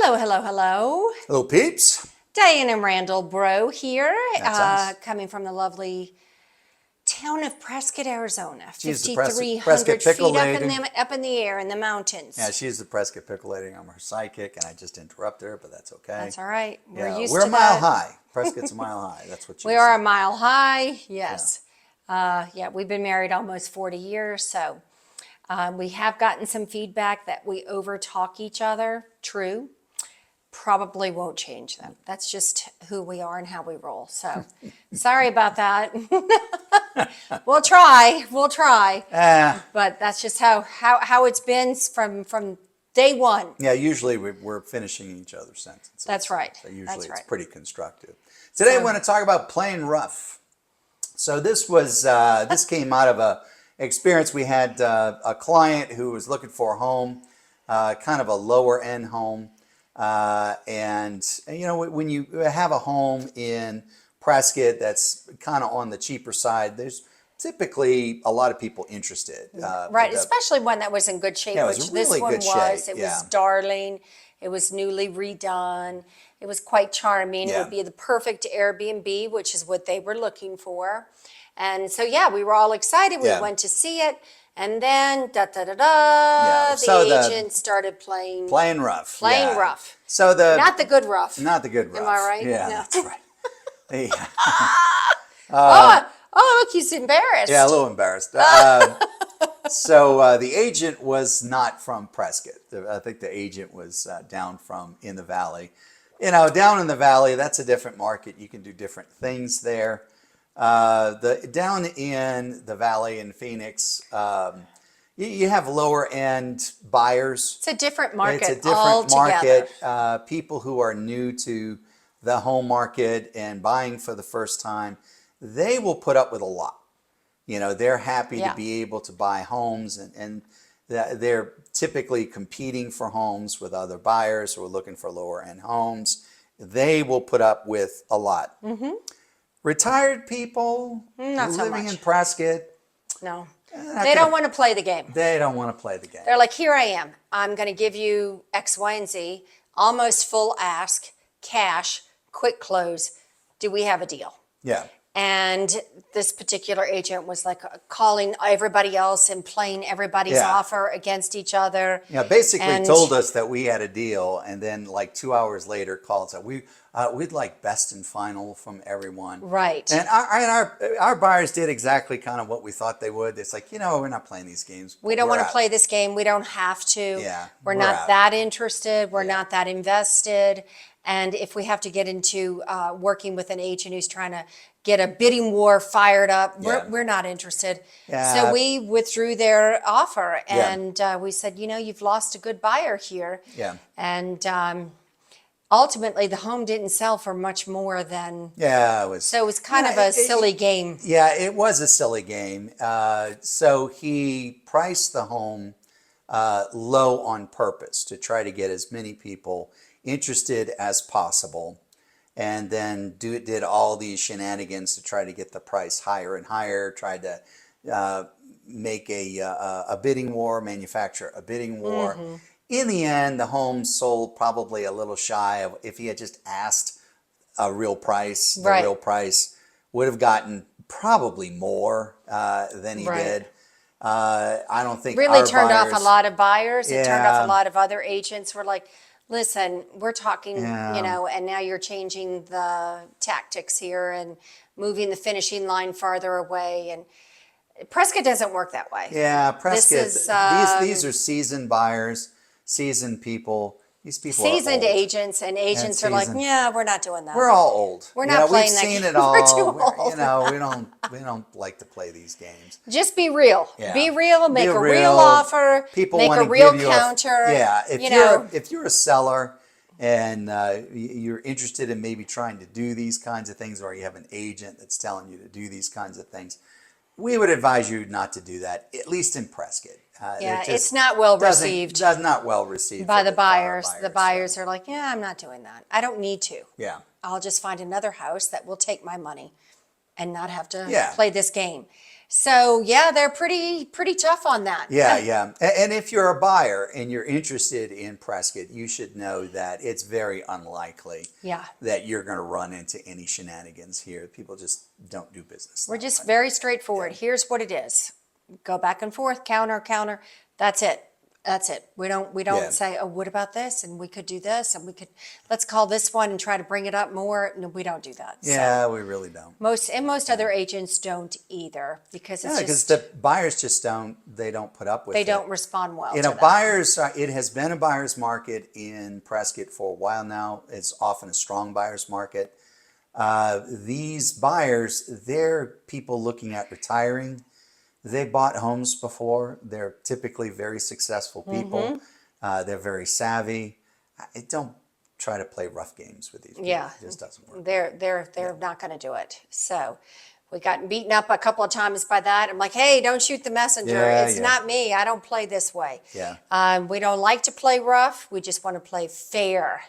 Hello, hello, hello. Hello, peeps. Diane and Randall Breaux here, That's us. coming from the lovely town of Prescott, Arizona. She's the 5,300 Prescott Pickle feet lady. up in the air in the mountains. Yeah, she's the Prescott Pickle lady. I'm her sidekick, and I just interrupt her, but that's okay. That's all right. Yeah, Used we're to a mile that. high. Prescott's a mile high. That's what she We said. are a mile high, yes. Yeah, we've been married almost 40 years, so we have gotten some feedback that we overtalk each other. True. Probably won't change them. That's just who we are and how we roll. So sorry about that. We'll try. But that's just how it's been from day one. Yeah, usually we're finishing each other's sentences. That's right. So usually That's it's right. pretty constructive. Today I want to talk about playing rough. So this came out of a experience. We had a client who was looking for a home, kind of a lower end home. And you know, when you have a home in Prescott that's kind of on the cheaper side, there's typically a lot of people interested. Right, especially one that was in good shape, Yeah, it was which really this one good was. shape, It yeah. was darling. It was newly redone. It was quite charming. It Yeah. would be the perfect Airbnb, which is what they were looking for. And so, yeah, we were all excited. We Yeah. went to see it. And then, Yeah, so the agent started playing rough. playing Yeah. rough. So Not the good rough. not the good rough. Am I right? Yeah, No. that's right. Yeah. Oh, look, he's embarrassed. Yeah, a little embarrassed. So the agent was not from Prescott. I think the agent was down from in the valley. You know, down in the valley, that's a different market. You can do different things there. Down in the valley in Phoenix, you have lower end buyers. It's a different market. It's a different altogether. market. People who are new to the home market and buying for the first time, they will put up with a lot. You know, they're happy Yeah. to be able to buy homes, and they're typically competing for homes with other buyers who are looking for lower end homes. They will put up with a lot. Mm-hmm. Retired people Not so living much. in Prescott, No. not They don't gonna- want to play the game. they don't want to play the game. They're like, here I am. I'm going to give you X, Y, and Z, almost full ask, cash, quick close. Do we have a deal? Yeah. And this particular agent was like calling everybody else and playing everybody's Yeah. offer against each other. Yeah, basically And- told us that we had a deal, and then like 2 hours later called us. We'd like best and final from everyone. Right. And our buyers did exactly kind of what we thought they would. It's like, you know, we're not playing these games. We don't We're want to out. play this game. We don't have to. Yeah, We're we're not out. that interested. We're Yeah. not that invested. And if we have to get into working with an agent who's trying to get a bidding war fired up, Yeah. we're not interested. Yeah. So we withdrew their offer, Yeah. and we said, you know, you've lost a good buyer here. Yeah. And ultimately, the home didn't sell for much more than. Yeah, it was. So it was kind of a silly game. Yeah, it was a silly game. So he priced the home low on purpose to try to get as many people interested as possible, and then did all these shenanigans to try to get the price higher and higher. Tried to make a bidding war, manufacture a bidding war. Mm-hmm. In the end, the home sold probably a little shy of, if he had just asked a real price, the Right. real price would have gotten probably more than he Right. did. I don't think Really our turned off buyers- a lot of buyers. It turned off Yeah. a lot of other agents. Were like, listen, we're talking, Yeah. you know, and now you're changing the tactics here and moving the finishing line farther away. And Prescott doesn't work that way. Yeah, Prescott. is, these are seasoned buyers, seasoned people. These people are Seasoned old. agents and agents are like, seasoned. yeah, we're not doing that. We're all old. We're You not know, playing we've that seen game. it all. We're too old. You know, we don't like to play these games. Just be real. Yeah. Be real. Make Be a real. real offer. People make want a to real give you counter. Yeah, if if you're a seller and you're interested in maybe trying to do these kinds of things, or you have an agent that's telling you to do these kinds of things, we would advise you not to do that, at least in Prescott. Yeah, It just it's not well doesn't- received does not well received by for the for our buyers. The buyers are like, yeah, I'm not doing that. I don't need to. Yeah. I'll just find another house that will take my money and not have to Yeah. play this game. So yeah, they're pretty tough on that. Yeah. And if you're a buyer and you're interested in Prescott, you should know that it's very unlikely Yeah. that you're going to run into any shenanigans here. People just don't do business. We're that just way. very straightforward. Here's what it is. Go back and forth, counter, counter. That's it. That's it. We don't Yeah. say, oh, what about this? And we could do this, and we could let's call this one and try to bring it up more. No, we don't do that. So Yeah, we really don't. most other agents don't either because it's Yeah, because just the buyers just they don't put up with they it. don't respond well You to know, that. buyers, it has been a buyer's market in Prescott for a while now. It's often a strong buyer's market. These buyers, they're people looking at retiring. They bought homes before. They're typically very successful people. They're very savvy. Don't try to play rough games with these people. Yeah. It just doesn't work. They're not going to do it. So we got beaten up a couple of times by that. I'm like, hey, don't shoot the messenger. Yeah, It's yeah. not me. I don't play this way. Yeah. We don't like to play rough. We just want to play fair.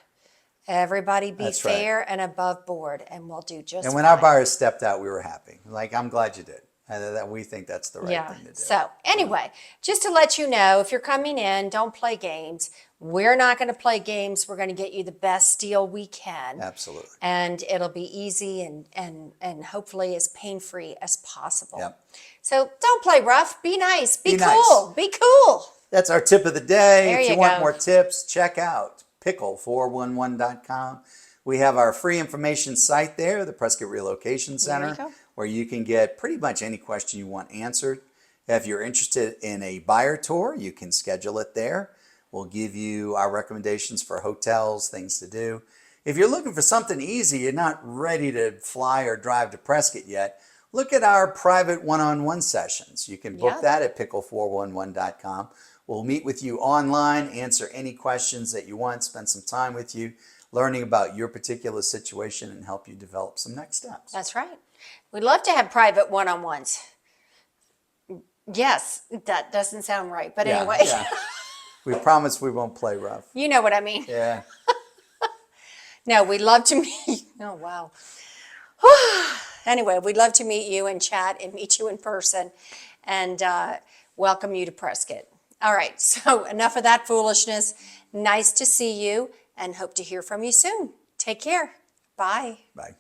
Everybody be That's right. fair and above board, and we'll do just And when fine. our buyers stepped out, we were happy. Like, I'm glad you did. That we think that's the right thing to do. So anyway, just to let you know, if you're coming in, don't play games. We're not going to play games. We're going to get you the best deal we can. Absolutely. And it'll be easy and hopefully as pain-free as possible. Yep. So don't play rough. Be nice. Be Be cool. nice. Be cool. That's our tip of the day. There If you you want go. more tips, check out Pickle411.com. We have our free information site there, the Prescott Relocation Center, go. where you can get pretty much any question you want answered. If you're interested in a buyer tour, you can schedule it there. We'll give you our recommendations for hotels, things to do. If you're looking for something easy, you're not ready to fly or drive to Prescott yet, look at our private one-on-one sessions. You can book Yeah. that at pickle411.com. We'll meet with you online, answer any questions that you want, spend some time with you, learning about your particular situation and help you develop some next steps. That's right. We'd love to have private one-on-ones. Yes, that doesn't sound right. But anyway, Yeah. We promise we won't play rough. you know what I mean. Yeah. No, we'd love to meet. Oh, wow. Anyway, we'd love to meet you and chat and meet you in person and welcome you to Prescott. All right, so enough of that foolishness. Nice to see you and hope to hear from you soon. Take care. Bye. Bye.